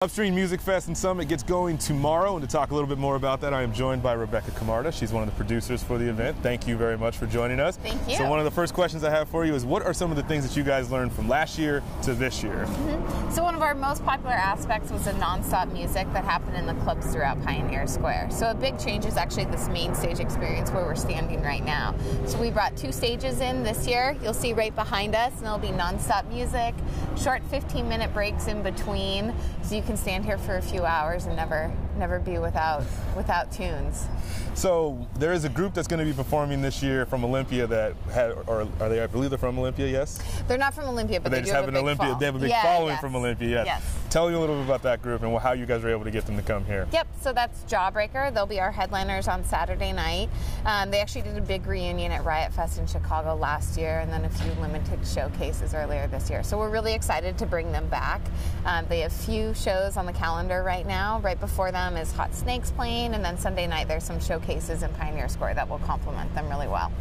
Upstream Music Fest and Summit gets going tomorrow, and to talk a little bit more about that, I am joined by Rebecca Camarda. She's one of the producers for the event. Thank you very much for joining us. Thank you. So one of the first questions I have for you is, what are some of the things that you guys learned from last year to this year? So one of our most popular aspects was the non-stop music that happened in the clubs throughout Pioneer Square. So a big change is actually this main stage experience where we're standing right now. So we brought 2 stages in this year. You'll see right behind us, and there'll be non-stop music, short 15-minute breaks in between, so you can stand here for a few hours and never be without tunes. So there is a group that's going to be performing this year from Olympia that are they? I believe they're from Olympia. Yes. They're not from Olympia, but they just do have a an big Olympia. They have a big Yeah, following yes. from Olympia. Yes. Tell me a little bit about that group and how you guys were able to get them to come here. Yep, so that's Jawbreaker. They'll be our headliners on Saturday night. They actually did a big reunion at Riot Fest in Chicago last year, and then a few limited showcases earlier this year. So we're really excited to bring them back. They have few shows on the calendar right now. Right before them is Hot Snakes playing, and then Sunday night there's some showcases in Pioneer Square that will complement them really well.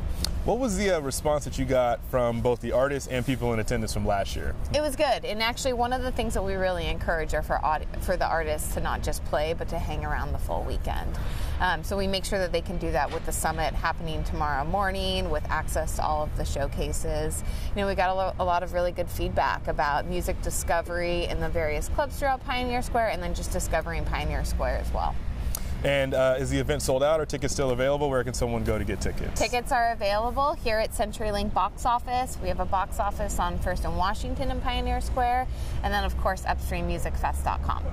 What was the response that you got from both the artists and people in attendance from last year? It was good, and actually one of the things that we really encourage are for the artists to not just play, but to hang around the full weekend. So we make sure that they can do that with the summit happening tomorrow morning, with access to all of the showcases. You know, we got a lot of really good feedback about music discovery in the various clubs throughout Pioneer Square, and then just discovering Pioneer Square as well. And is the event sold out? Or tickets still available? Where can someone go to get tickets? Tickets are available here at CenturyLink box office. We have a box office on First and Washington in Pioneer Square, and then of course UpstreamMusicFest.com.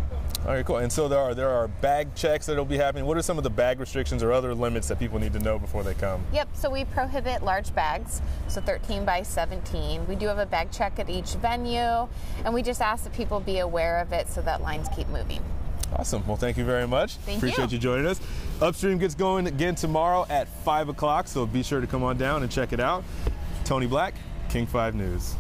All right, cool. And so there are bag checks that will be happening. What are some of the bag restrictions or other limits that people need to know before they come? Yep, so we prohibit large bags, so 13 by 17. We do have a bag check at each venue, and we just ask that people be aware of it so that lines keep moving. Awesome. Well, thank you very much. Appreciate you joining us. Upstream gets going again tomorrow at 5 o'clock, so be sure to come on down and check it out. Tony Black, King 5 News.